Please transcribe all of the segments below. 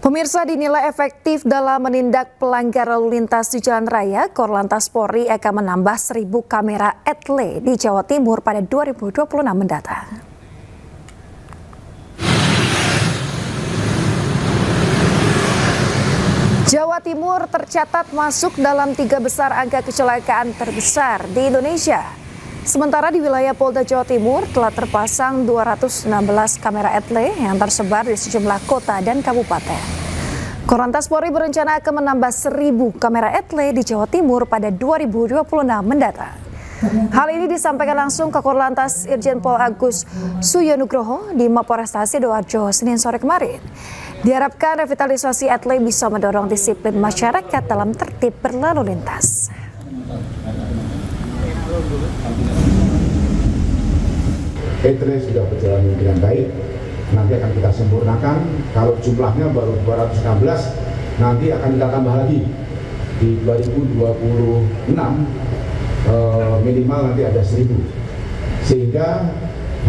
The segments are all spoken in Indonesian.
Pemirsa, dinilai efektif dalam menindak pelanggar lalu lintas di jalan raya, Korlantas Polri akan menambah 1.000 kamera etle di Jawa Timur pada 2026 mendatang. Jawa Timur tercatat masuk dalam 3 besar angka kecelakaan terbesar di Indonesia. Sementara di wilayah Polda Jawa Timur telah terpasang 216 kamera etle yang tersebar di sejumlah kota dan kabupaten. Korlantas Polri berencana akan menambah 1.000 kamera etle di Jawa Timur pada 2026 mendatang. Hal ini disampaikan langsung ke Korlantas Irjen Pol Agus Suyonugroho di Mapolresta Sidoarjo Senin sore kemarin. Diharapkan revitalisasi etle bisa mendorong disiplin masyarakat dalam tertib berlalu lintas. Etle sudah berjalan dengan baik, nanti akan kita sempurnakan. Kalau jumlahnya baru 216, nanti akan kita tambah lagi di 2026, minimal nanti ada 1.000. Sehingga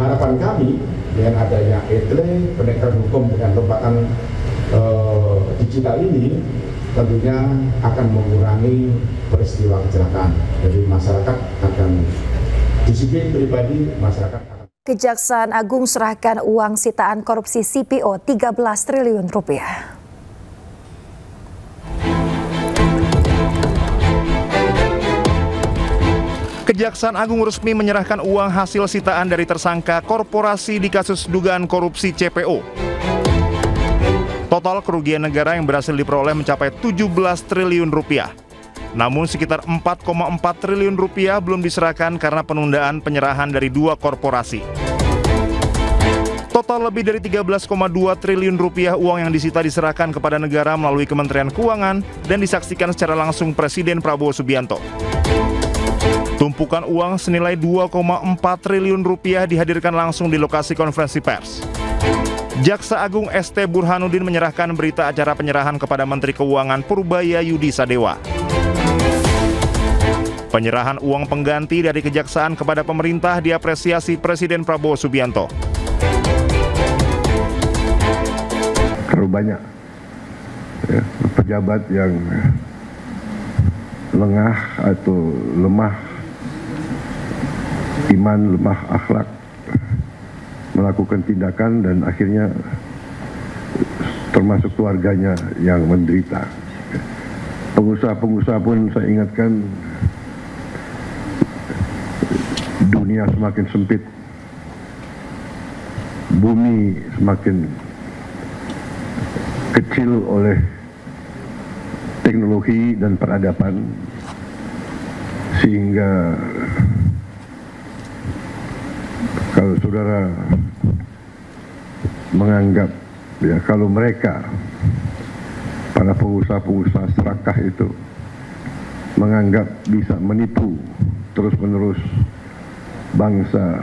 harapan kami dengan adanya etle, penegakan hukum dengan lompatan digital ini tentunya akan mengurangi peristiwa kecelakaan. Jadi masyarakat akan disiplin pribadi, masyarakat akan. Kejaksaan Agung serahkan uang sitaan korupsi CPO 13 triliun rupiah. Kejaksaan Agung resmi menyerahkan uang hasil sitaan dari tersangka korporasi di kasus dugaan korupsi CPO. Total kerugian negara yang berhasil diperoleh mencapai 17 triliun rupiah. Namun sekitar 4,4 triliun rupiah belum diserahkan karena penundaan penyerahan dari 2 korporasi. Total lebih dari 13,2 triliun rupiah uang yang disita diserahkan kepada negara melalui Kementerian Keuangan dan disaksikan secara langsung Presiden Prabowo Subianto. Tumpukan uang senilai 2,4 triliun rupiah dihadirkan langsung di lokasi konferensi pers. Jaksa Agung ST Burhanuddin menyerahkan berita acara penyerahan kepada Menteri Keuangan Purbaya Yudi Sadewa. Penyerahan uang pengganti dari kejaksaan kepada pemerintah diapresiasi Presiden Prabowo Subianto. Terlalu banyak ya, pejabat yang lengah atau lemah iman, lemah akhlak, melakukan tindakan dan akhirnya termasuk keluarganya yang menderita. Pengusaha-pengusaha pun saya ingatkan, dunia semakin sempit, bumi semakin kecil oleh teknologi dan peradaban, sehingga kalau saudara menganggap ya kalau mereka para pengusaha-pengusaha serakah itu menganggap bisa menipu terus-menerus bangsa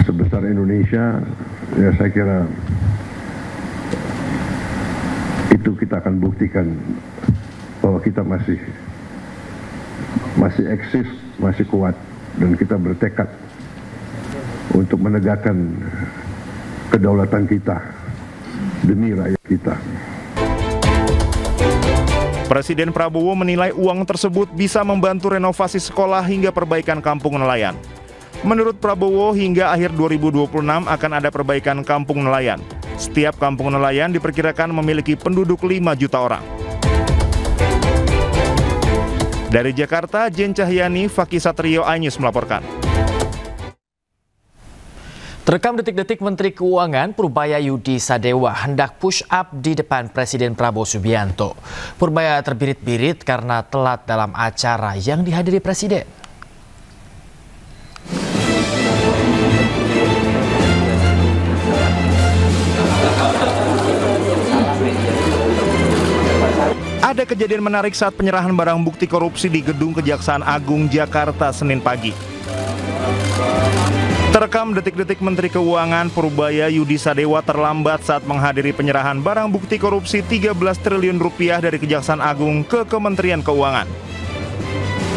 sebesar Indonesia, ya saya kira itu kita akan buktikan bahwa kita masih eksis, masih kuat, dan kita bertekad untuk menegakkan kedaulatan kita demi rakyat kita. Presiden Prabowo menilai uang tersebut bisa membantu renovasi sekolah hingga perbaikan kampung nelayan. Menurut Prabowo, hingga akhir 2026 akan ada perbaikan kampung nelayan. Setiap kampung nelayan diperkirakan memiliki penduduk 5 juta orang. Dari Jakarta, Jen Cahyani, Fakih Satrio, iNews melaporkan. Terekam detik-detik Menteri Keuangan Purbaya Yudi Sadewa hendak push up di depan Presiden Prabowo Subianto. Purbaya terbirit-birit karena telat dalam acara yang dihadiri Presiden. Ada kejadian menarik saat penyerahan barang bukti korupsi di Gedung Kejaksaan Agung Jakarta Senin pagi. Terekam detik-detik Menteri Keuangan Purbaya Yudi Sadewa terlambat saat menghadiri penyerahan barang bukti korupsi 13 triliun rupiah dari Kejaksaan Agung ke Kementerian Keuangan.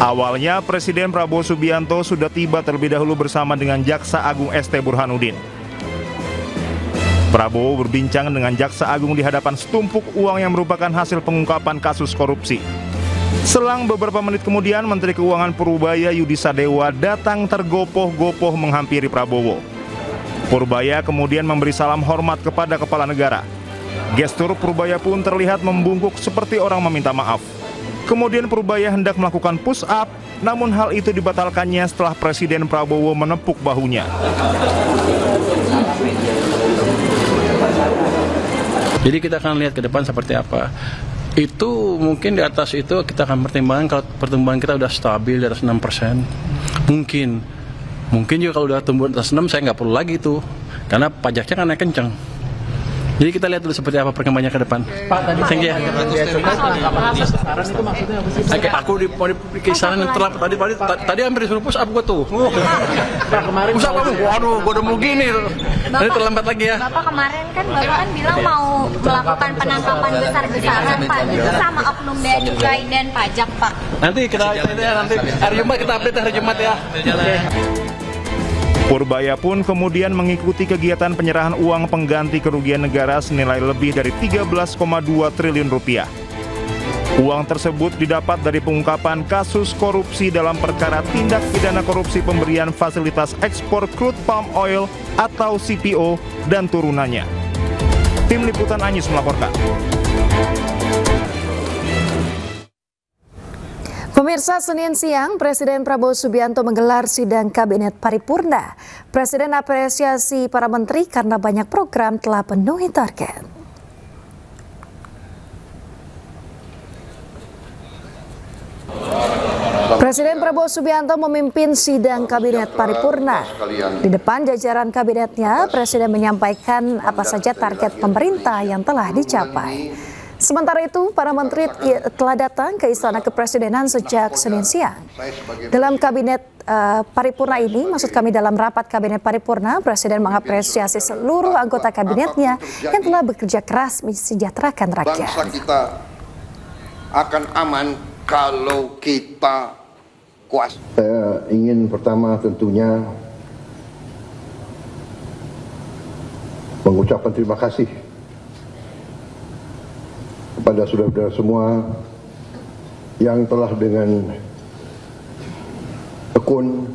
Awalnya Presiden Prabowo Subianto sudah tiba terlebih dahulu bersama dengan Jaksa Agung ST Burhanuddin. Prabowo berbincang dengan Jaksa Agung di hadapan setumpuk uang yang merupakan hasil pengungkapan kasus korupsi. Selang beberapa menit kemudian, Menteri Keuangan Purbaya Yudi Sadewa datang tergopoh-gopoh menghampiri Prabowo. Purbaya kemudian memberi salam hormat kepada kepala negara. Gestur Purbaya pun terlihat membungkuk seperti orang meminta maaf. Kemudian Purbaya hendak melakukan push up, namun hal itu dibatalkannya setelah Presiden Prabowo menepuk bahunya. Jadi kita akan lihat ke depan seperti apa. Itu mungkin di atas itu kita akan pertimbangkan kalau pertumbuhan kita udah stabil di atas 6%. Mungkin juga kalau udah tumbuh di atas 6 saya nggak perlu lagi itu. Karena pajaknya kan naik kencang. Jadi kita lihat dulu seperti apa perkembangannya ke depan. Pak, tadi aku di kisaran yang terlalu tadi hampir disuruh push up gue tuh. Push up kamu, waduh, gue udah mau gini. Nanti terlambat lagi ya. Bapak kemarin kan bilang mau melakukan penangkapan besar-besaran Pak, itu sama oknum bea cukai dan pajak Pak. Nanti hari Jumat kita update hari Jumat ya. Purbaya pun kemudian mengikuti kegiatan penyerahan uang pengganti kerugian negara senilai lebih dari 13,2 triliun rupiah. Uang tersebut didapat dari pengungkapan kasus korupsi dalam perkara tindak pidana korupsi pemberian fasilitas ekspor crude palm oil atau CPO dan turunannya. Tim Liputan Anyis melaporkan. Pemirsa, Senin siang, Presiden Prabowo Subianto menggelar sidang Kabinet Paripurna. Presiden apresiasi para menteri karena banyak program telah penuhi target. Presiden Prabowo Subianto memimpin sidang Kabinet Paripurna. Di depan jajaran kabinetnya, Presiden menyampaikan apa saja target pemerintah yang telah dicapai. Sementara itu, para menteri telah datang ke Istana Kepresidenan sejak Senin siang. Dalam Kabinet Paripurna ini, maksud kami dalam rapat Kabinet Paripurna, Presiden mengapresiasi seluruh anggota kabinetnya yang telah bekerja keras mensejahterakan rakyat. Bangsa kita akan aman kalau kita kuat. Saya ingin pertama tentunya mengucapkan terima kasih kepada saudara-saudara semua yang telah dengan tekun,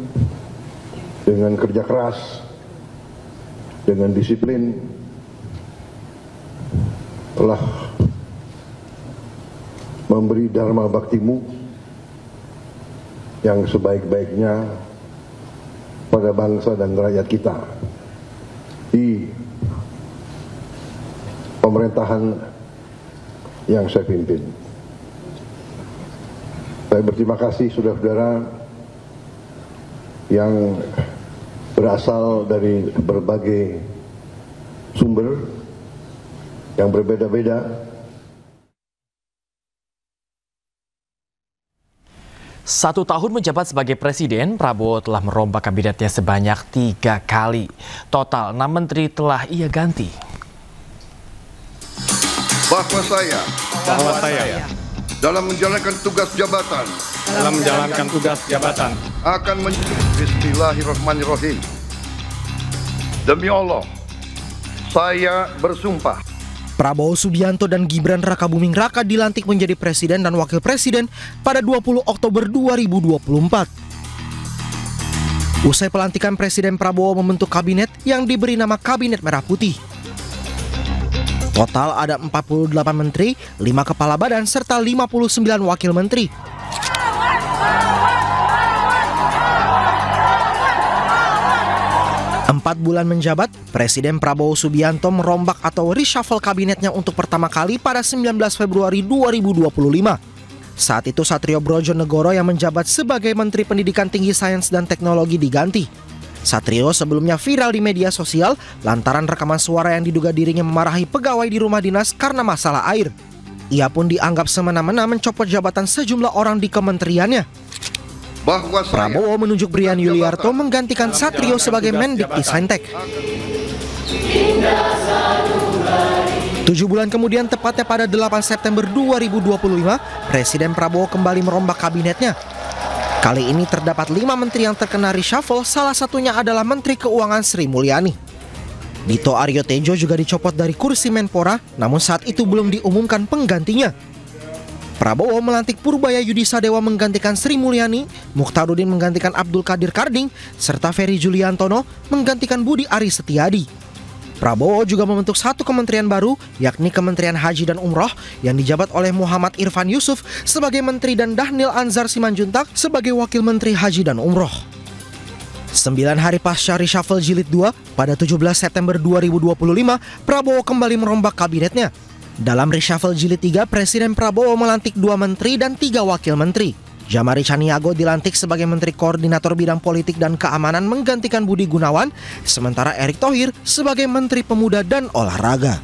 dengan kerja keras, dengan disiplin telah memberi dharma baktimu yang sebaik-baiknya pada bangsa dan rakyat kita di pemerintahan yang saya pimpin. Saya berterima kasih saudara-saudara yang berasal dari berbagai sumber yang berbeda-beda. 1 tahun menjabat sebagai presiden, Prabowo telah merombak kabinetnya sebanyak 3 kali. Total 6 menteri telah ia ganti. Bahwa saya dalam menjalankan tugas jabatan akan Bismillahirrahmanirrahim. Demi Allah, saya bersumpah. Prabowo Subianto dan Gibran Rakabuming Raka dilantik menjadi presiden dan wakil presiden pada 20 Oktober 2024. Usai pelantikan, Presiden Prabowo membentuk kabinet yang diberi nama Kabinet Merah Putih. Total ada 48 menteri, 5 kepala badan, serta 59 wakil menteri. Empat bulan menjabat, Presiden Prabowo Subianto merombak atau reshuffle kabinetnya untuk pertama kali pada 19 Februari 2025. Saat itu Satrio Brojonegoro yang menjabat sebagai Menteri Pendidikan Tinggi Sains dan Teknologi diganti. Satrio sebelumnya viral di media sosial lantaran rekaman suara yang diduga dirinya memarahi pegawai di rumah dinas karena masalah air. Ia pun dianggap semena-mena mencopot jabatan sejumlah orang di kementeriannya. Prabowo menunjuk Brian Yuliarto menggantikan Satrio sebagai Mendikbudristek. 7 bulan kemudian, tepatnya pada 8 September 2025, Presiden Prabowo kembali merombak kabinetnya. Kali ini terdapat 5 menteri yang terkena reshuffle, salah satunya adalah Menteri Keuangan Sri Mulyani. Dito Aryo Tejo juga dicopot dari kursi Menpora, namun saat itu belum diumumkan penggantinya. Prabowo melantik Purbaya Yudi Sadewa menggantikan Sri Mulyani, Mukhtarudin menggantikan Abdul Qadir Karding, serta Ferry Juliantono menggantikan Budi Aris Setiadi. Prabowo juga membentuk satu kementerian baru, yakni Kementerian Haji dan Umroh, yang dijabat oleh Muhammad Irfan Yusuf sebagai Menteri dan Dhanil Anzar Simanjuntak sebagai Wakil Menteri Haji dan Umroh. 9 hari pasca reshuffle jilid 2, pada 17 September 2025, Prabowo kembali merombak kabinetnya. Dalam reshuffle jilid 3, Presiden Prabowo melantik 2 menteri dan 3 wakil menteri. Jamari Chaniago dilantik sebagai Menteri Koordinator Bidang Politik dan Keamanan menggantikan Budi Gunawan, sementara Erick Thohir sebagai Menteri Pemuda dan Olahraga.